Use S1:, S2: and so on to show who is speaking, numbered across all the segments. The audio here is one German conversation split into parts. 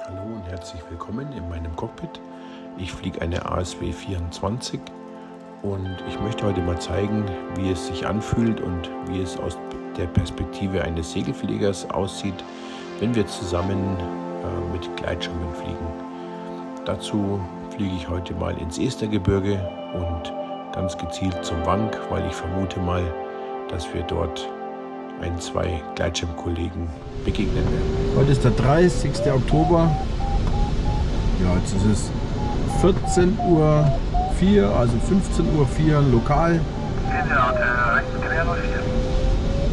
S1: Hallo und herzlich willkommen in meinem Cockpit. Ich fliege eine ASW 24 und ich möchte heute mal zeigen, wie es sich anfühlt und wie es aus der Perspektive eines Segelfliegers aussieht, wenn wir zusammen mit Gleitschirmen fliegen. Dazu fliege ich heute mal ins Estergebirge und ganz gezielt zum Wank, weil ich vermute mal, dass wir dort zwei Gleitschirmkollegen begegnen werden.
S2: Heute ist der 30. Oktober. Ja, jetzt ist es 14:04 Uhr, also 15:04 Uhr lokal.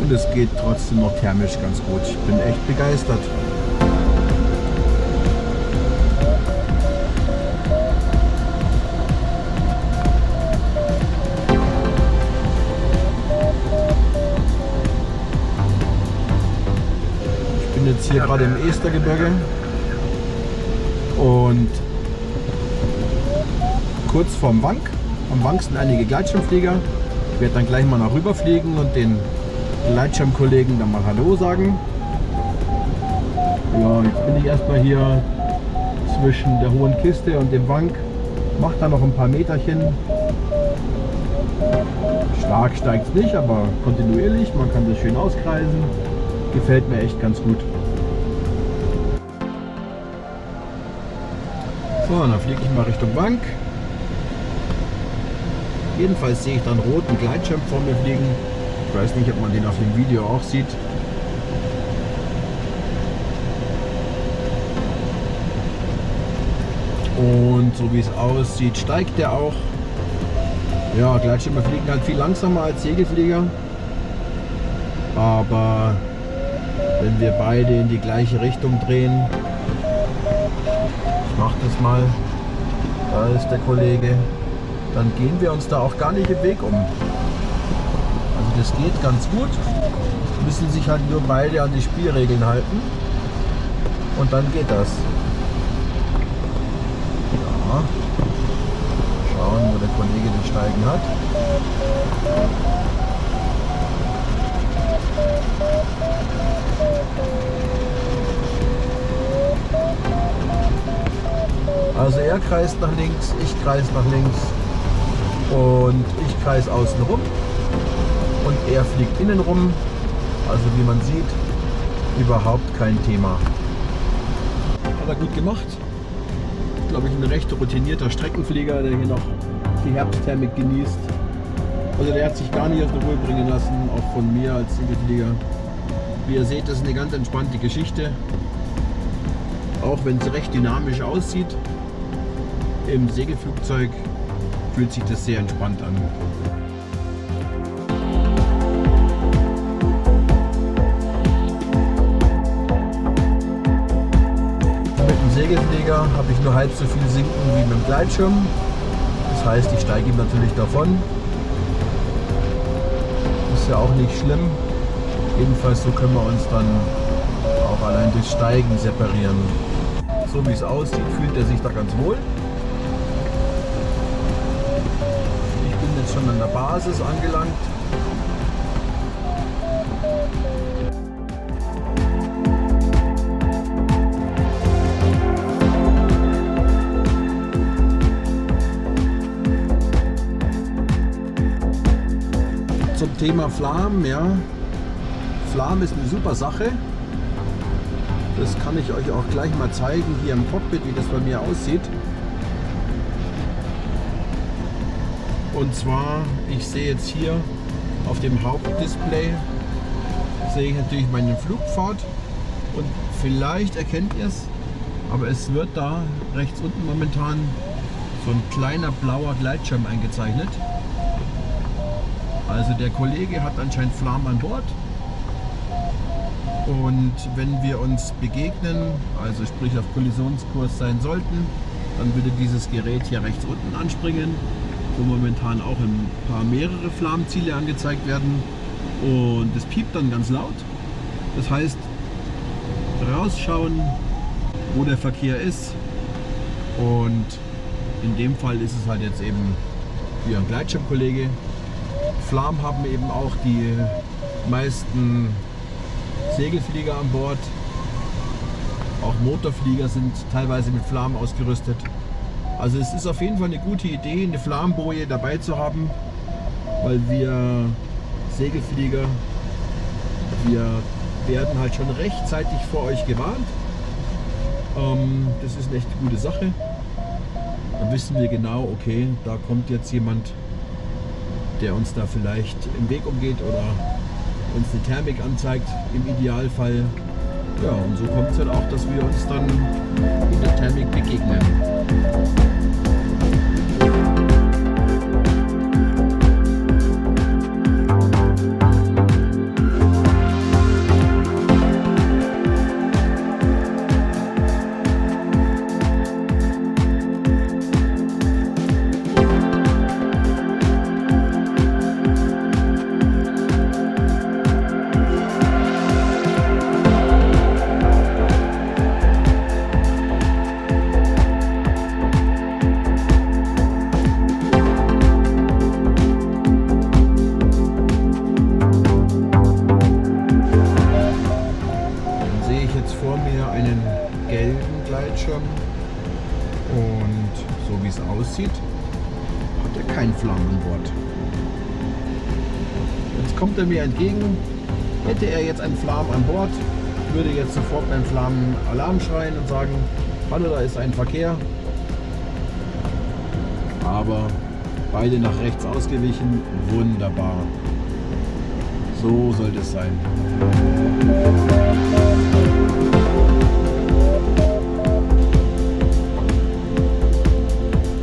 S2: Und es geht trotzdem noch thermisch ganz gut. Ich bin echt begeistert. Ich bin jetzt hier gerade im Estergebirge und kurz vorm Wank. Am Wank sind einige Gleitschirmflieger. Ich werde dann gleich mal nach rüber fliegen und den Gleitschirmkollegen dann mal Hallo sagen. Ja, jetzt bin ich erstmal hier zwischen der hohen Kiste und dem Wank. Mache da noch ein paar Meterchen. Stark steigt es nicht, aber kontinuierlich. Man kann das schön auskreisen. Gefällt mir echt ganz gut. So, dann fliege ich mal Richtung Wank. Jedenfalls sehe ich dann einen roten Gleitschirm vor mir fliegen. Ich weiß nicht, ob man den auf dem Video auch sieht. Und so wie es aussieht, steigt der auch. Ja, Gleitschirme fliegen halt viel langsamer als Segelflieger. Aber wenn wir beide in die gleiche Richtung drehen, ich mache das mal, da ist der Kollege, dann gehen wir uns da auch gar nicht im Weg um. Also das geht ganz gut, müssen sich halt nur beide an die Spielregeln halten und dann geht das. Ja. Schauen, wo der Kollege den Steigen hat. Also er kreist nach links, ich kreise nach links und ich kreise außen rum und er fliegt innen rum. Also wie man sieht, überhaupt kein Thema. Hat er gut gemacht. Glaube ich, ein recht routinierter Streckenflieger, der hier noch die Herbstthermik genießt. Also der hat sich gar nicht aus der Ruhe bringen lassen, auch von mir als Segelflieger. Wie ihr seht, das ist eine ganz entspannte Geschichte. Auch wenn es recht dynamisch aussieht. Im Segelflugzeug fühlt sich das sehr entspannt an. Mit dem Segelflieger habe ich nur halb so viel Sinken wie mit dem Gleitschirm. Das heißt, ich steige ihm natürlich davon. Ist ja auch nicht schlimm. Jedenfalls so können wir uns dann auch allein durch Steigen separieren. So wie es aussieht, fühlt er sich da ganz wohl. Ich bin jetzt schon an der Basis angelangt. Zum Thema Flam, ja. Flam ist eine super Sache. Das kann ich euch auch gleich mal zeigen hier im Cockpit, wie das bei mir aussieht. Und zwar, ich sehe jetzt hier auf dem Hauptdisplay, sehe ich natürlich meine Flugpfad und vielleicht erkennt ihr es, aber es wird da rechts unten momentan so ein kleiner blauer Gleitschirm eingezeichnet. Also der Kollege hat anscheinend Flam an Bord. Und wenn wir uns begegnen, also sprich auf Kollisionskurs sein sollten, dann würde dieses Gerät hier rechts unten anspringen, wo momentan auch ein paar mehrere Flamziele angezeigt werden. Und es piept dann ganz laut. Das heißt, rausschauen, wo der Verkehr ist. Und in dem Fall ist es halt jetzt eben wie ein Gleitschirmkollege. Flam haben eben auch die meisten Segelflieger an Bord. Auch Motorflieger sind teilweise mit Flammen ausgerüstet. Also es ist auf jeden Fall eine gute Idee, eine Flammenboje dabei zu haben, weil wir Segelflieger, wir werden halt schon rechtzeitig vor euch gewarnt. Das ist eine echt gute Sache. Dann wissen wir genau, okay, da kommt jetzt jemand, der uns da vielleicht im Weg umgeht oder uns eine Thermik anzeigt, im Idealfall. Ja, und so kommt es halt auch, dass wir uns dann in der Thermik begegnen. Einen gelben Gleitschirm und so wie es aussieht, hat er keinen Flammen an Bord. Jetzt kommt er mir entgegen. Hätte er jetzt einen Flammen an Bord, würde jetzt sofort beim Flammen Alarm schreien und sagen, hallo, da ist ein Verkehr. Aber beide nach rechts ausgewichen, wunderbar. So sollte es sein.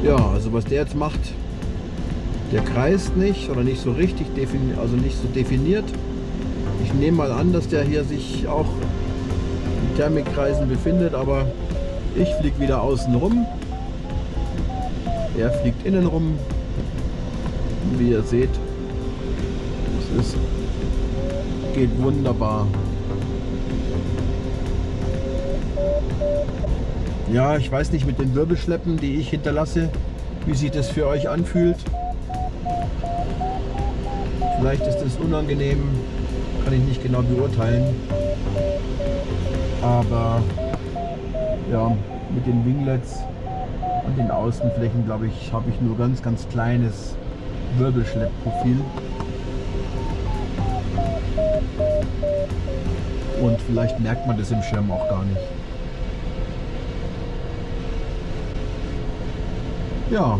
S2: Ja, also was der jetzt macht, der kreist nicht oder nicht so richtig, also nicht so definiert. Ich nehme mal an, dass der hier sich auch in Thermikkreisen befindet, aber ich fliege wieder außen rum. Er fliegt innen rum. Und wie ihr seht, es geht wunderbar. Ja, ich weiß nicht mit den Wirbelschleppen, die ich hinterlasse, wie sich das für euch anfühlt. Vielleicht ist es unangenehm, kann ich nicht genau beurteilen. Aber ja, mit den Winglets und den Außenflächen, glaube ich, habe ich nur ganz kleines Wirbelschleppprofil. Und vielleicht merkt man das im Schirm auch gar nicht. Ja,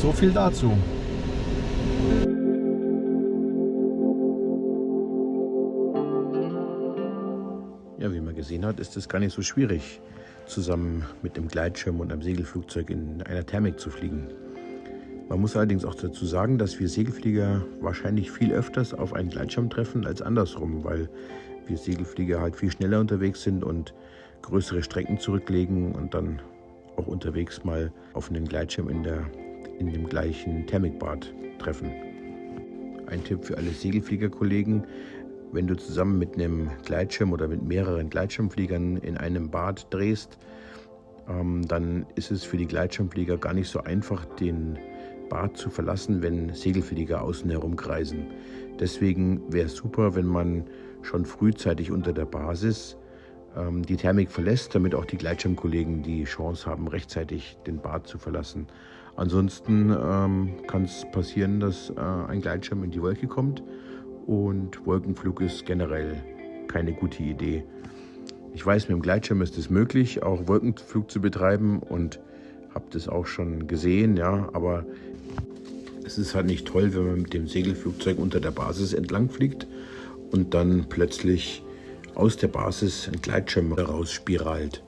S2: so viel dazu.
S1: Ja, wie man gesehen hat, ist es gar nicht so schwierig, zusammen mit einem Gleitschirm und einem Segelflugzeug in einer Thermik zu fliegen. Man muss allerdings auch dazu sagen, dass wir Segelflieger wahrscheinlich viel öfters auf einen Gleitschirm treffen als andersrum, weil wir Segelflieger halt viel schneller unterwegs sind und größere Strecken zurücklegen und dann auch unterwegs mal auf einen Gleitschirm in dem gleichen Thermikbad treffen. Ein Tipp für alle Segelfliegerkollegen: Wenn du zusammen mit einem Gleitschirm oder mit mehreren Gleitschirmfliegern in einem Bad drehst, dann ist es für die Gleitschirmflieger gar nicht so einfach, den Bad zu verlassen, wenn Segelflieger außen herum kreisen. Deswegen wäre es super, wenn man schon frühzeitig unter der Basis die Thermik verlässt, damit auch die Gleitschirmkollegen die Chance haben, rechtzeitig den Bad zu verlassen. Ansonsten kann es passieren, dass ein Gleitschirm in die Wolke kommt, und Wolkenflug ist generell keine gute Idee. Ich weiß, mit dem Gleitschirm ist es möglich, auch Wolkenflug zu betreiben, und habe das auch schon gesehen, ja, aber es ist halt nicht toll, wenn man mit dem Segelflugzeug unter der Basis entlang fliegt und dann plötzlich aus der Basis ein Gleitschirm herausspiralt.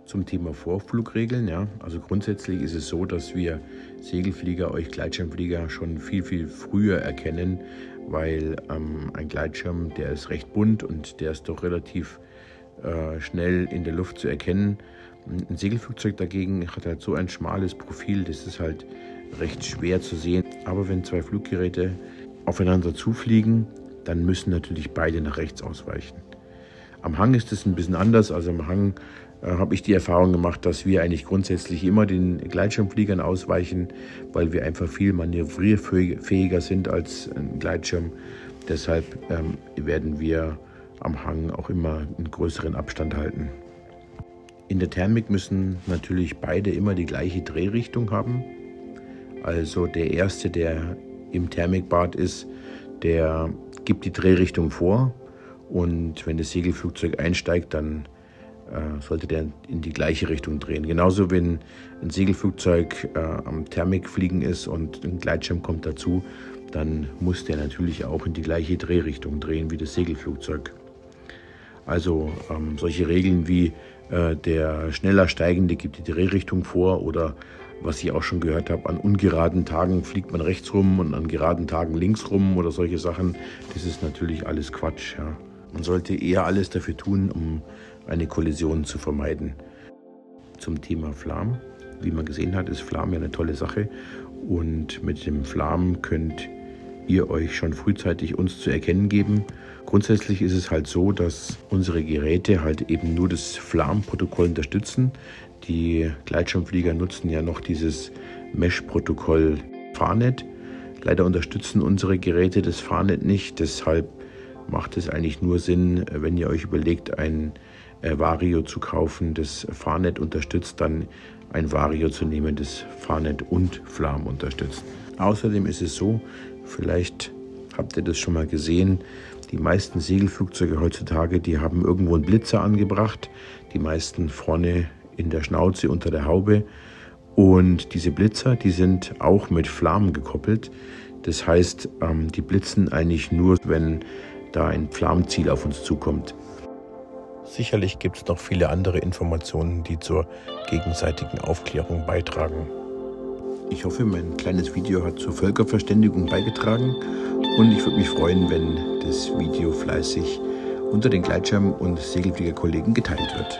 S1: Zum Thema Vorflugregeln, ja, also grundsätzlich ist es so, dass wir Segelflieger, euch Gleitschirmflieger, schon viel früher erkennen, weil ein Gleitschirm, der ist recht bunt und der ist doch relativ schnell in der Luft zu erkennen. Ein Segelflugzeug dagegen hat halt so ein schmales Profil, das ist halt recht schwer zu sehen. Aber wenn zwei Fluggeräte aufeinander zufliegen, dann müssen natürlich beide nach rechts ausweichen. Am Hang ist es ein bisschen anders. Also am Hang habe ich die Erfahrung gemacht, dass wir eigentlich grundsätzlich immer den Gleitschirmfliegern ausweichen, weil wir einfach viel manövrierfähiger sind als ein Gleitschirm. Deshalb werden wir am Hang auch immer einen größeren Abstand halten. In der Thermik müssen natürlich beide immer die gleiche Drehrichtung haben. Also der Erste, der im Thermikbad ist, der gibt die Drehrichtung vor, und wenn das Segelflugzeug einsteigt, dann sollte der in die gleiche Richtung drehen. Genauso, wenn ein Segelflugzeug am Thermikfliegen ist und ein Gleitschirm kommt dazu, dann muss der natürlich auch in die gleiche Drehrichtung drehen wie das Segelflugzeug. Also solche Regeln wie der schneller Steigende gibt die Drehrichtung vor, oder was ich auch schon gehört habe, an ungeraden Tagen fliegt man rechts rum und an geraden Tagen links rum oder solche Sachen, das ist natürlich alles Quatsch. Ja. Man sollte eher alles dafür tun, um eine Kollision zu vermeiden. Zum Thema Flam. Wie man gesehen hat, ist Flam ja eine tolle Sache, und mit dem Flam könnt ihr euch schon frühzeitig uns zu erkennen geben. Grundsätzlich ist es halt so, dass unsere Geräte halt eben nur das Flam-Protokoll unterstützen. Die Gleitschirmflieger nutzen ja noch dieses Mesh-Protokoll FARNet. Leider unterstützen unsere Geräte das FARNet nicht, deshalb macht es eigentlich nur Sinn, wenn ihr euch überlegt, ein Vario zu kaufen, das FARNet unterstützt, dann ein Vario zu nehmen, das FARNet und Flam unterstützt. Außerdem ist es so, vielleicht habt ihr das schon mal gesehen, die meisten Segelflugzeuge heutzutage, die haben irgendwo einen Blitzer angebracht, die meisten vorne in der Schnauze unter der Haube, und diese Blitzer, die sind auch mit Flam gekoppelt. Das heißt, die blitzen eigentlich nur, wenn da ein Flamziel auf uns zukommt. Sicherlich gibt es noch viele andere Informationen, die zur gegenseitigen Aufklärung beitragen. Ich hoffe, mein kleines Video hat zur Völkerverständigung beigetragen, und ich würde mich freuen, wenn das Video fleißig unter den Gleitschirm- und Segelfliegerkollegen geteilt wird.